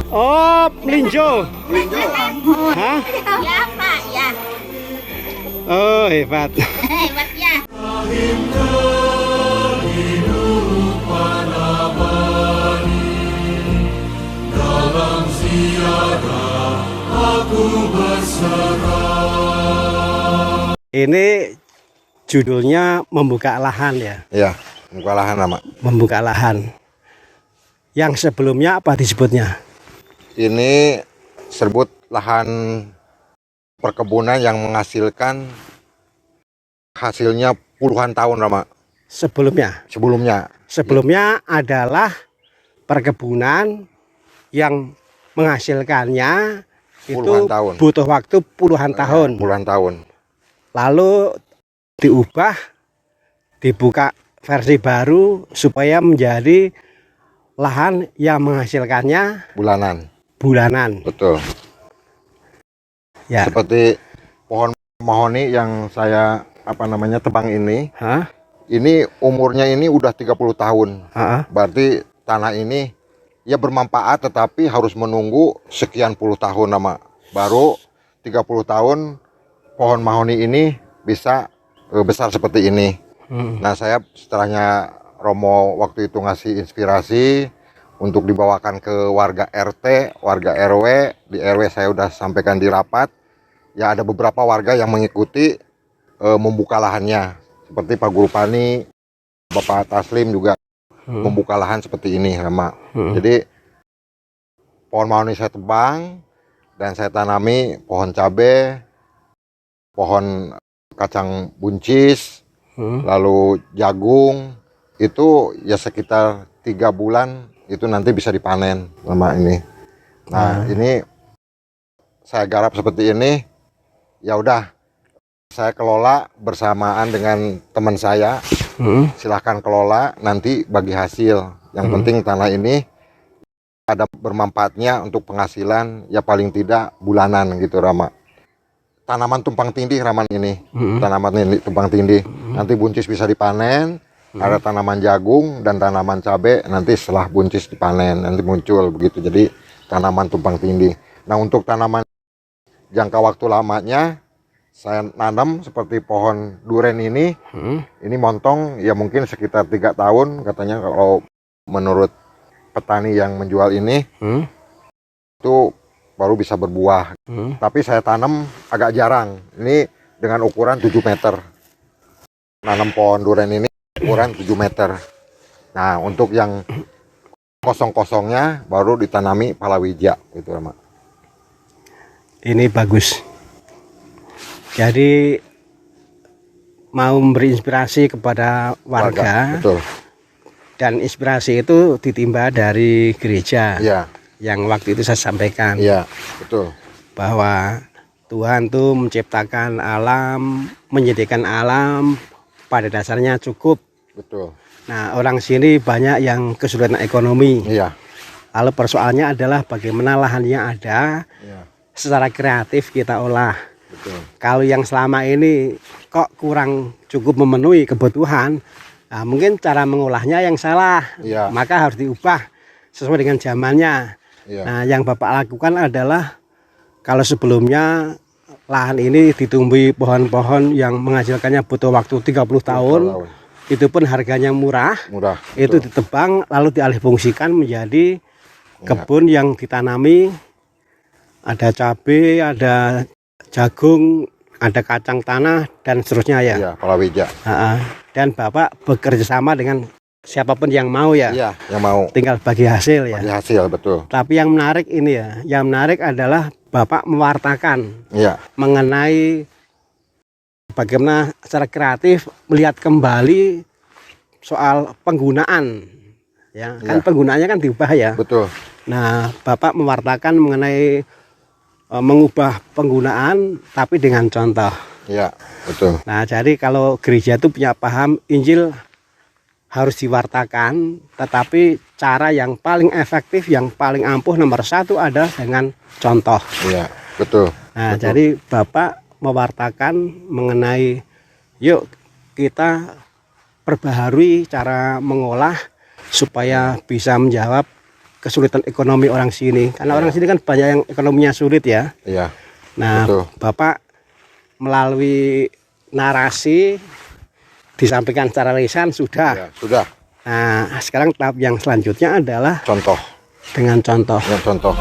Oh, melinjo. Melinjo. Hah? Ya Pak, ya. Oh, hebat. Hebat ya. Ini judulnya membuka lahan ya. Iya, membuka lahan nama. Membuka lahan. Yang sebelumnya apa disebutnya? Ini sebut lahan perkebunan yang menghasilkan hasilnya puluhan tahun Rama. Sebelumnya. Sebelumnya adalah perkebunan yang menghasilkannya Puluhan itu tahun. butuh waktu puluhan tahun. Puluhan tahun. Lalu diubah, dibuka versi baru supaya menjadi lahan yang menghasilkannya bulanan. Betul. Ya. Seperti pohon mahoni yang saya tebang ini. Hah? Ini umurnya ini udah 30 tahun. Berarti tanah ini ya bermanfaat, tetapi harus menunggu sekian puluh tahun nama. Baru 30 tahun pohon mahoni ini bisa besar seperti ini. Nah, saya setelahnya Romo waktu itu ngasih inspirasi untuk dibawakan ke warga RT, warga RW. Di RW saya udah sampaikan di rapat. Ya, ada beberapa warga yang mengikuti membuka lahannya. Seperti Pak Guru Pani, Bapak Taslim juga membuka lahan seperti ini, Rama. Jadi pohon mahoni saya tebang dan saya tanami pohon cabai, pohon kacang buncis, lalu jagung. Itu ya sekitar 3 bulan itu nanti bisa dipanen sama ini. Nah, ini saya garap seperti ini. Ya udah, saya kelola bersamaan dengan teman saya. Silahkan kelola, nanti bagi hasil. Yang penting tanah ini ada bermanfaatnya untuk penghasilan, ya paling tidak bulanan gitu Rama. Tanaman tumpang tindih Rama ini. Tanaman ini tumpang tindih. Nanti buncis bisa dipanen. Ada tanaman jagung dan tanaman cabai, nanti setelah buncis dipanen nanti muncul begitu. Jadi tanaman tumpang tindih. Nah, untuk tanaman jangka waktu lamanya saya nanam seperti pohon duren ini. Ini montong ya mungkin sekitar 3 tahun katanya kalau menurut petani yang menjual ini. Itu baru bisa berbuah. Tapi saya tanam agak jarang. Ini dengan ukuran 7 meter. Nanam pohon duren ini ukuran 7 meter. Nah, untuk yang kosong-kosongnya baru ditanami palawija gitu, Mak. Ini bagus. Jadi mau memberi inspirasi kepada warga. Betul. Dan inspirasi itu ditimba dari gereja. Iya. Yang waktu itu saya sampaikan. Iya, betul. Bahwa Tuhan tuh menciptakan alam, menyediakan alam, pada dasarnya cukup. Betul. Nah, orang sini banyak yang kesulitan ekonomi. Iya. Lalu persoalannya adalah bagaimana lahan yang ada secara kreatif kita olah. Betul. Kalau yang selama ini kok kurang cukup memenuhi kebutuhan, nah mungkin cara mengolahnya yang salah. Iya. Maka harus diubah sesuai dengan zamannya. Iya. Nah, yang Bapak lakukan adalah kalau sebelumnya lahan ini ditumbuhi pohon-pohon yang menghasilkannya butuh waktu 30 tahun. Itu pun harganya murah. Itu ditebang lalu dialihfungsikan menjadi kebun yang ditanami. Ada cabai, ada jagung, ada kacang tanah dan seterusnya ya. Iya, palawija. Dan Bapak bekerja sama dengan siapapun yang mau ya. Iya, yang mau. Tinggal bagi hasil ya. Bagi hasil, betul. Tapi yang menarik ini ya, yang menarik adalah Bapak mewartakan mengenai bagaimana secara kreatif melihat kembali soal penggunaan. Ya, kan penggunaannya kan diubah ya. Betul. Nah, Bapak mewartakan mengenai mengubah penggunaan tapi dengan contoh. Iya, betul. Nah, jadi kalau gereja itu punya paham Injil harus diwartakan, tetapi cara yang paling efektif, yang paling ampuh nomor 1 adalah dengan contoh. Iya, betul. Nah, betul. jadi Bapak mewartakan mengenai yuk kita perbaharui cara mengolah supaya bisa menjawab kesulitan ekonomi orang sini. Karena orang sini kan banyak yang ekonominya sulit ya. Iya. Nah, betul. Bapak melalui narasi disampaikan secara lisan sudah. Ya, sudah. Nah, sekarang tahap yang selanjutnya adalah Contoh. dengan contoh. Yang contoh.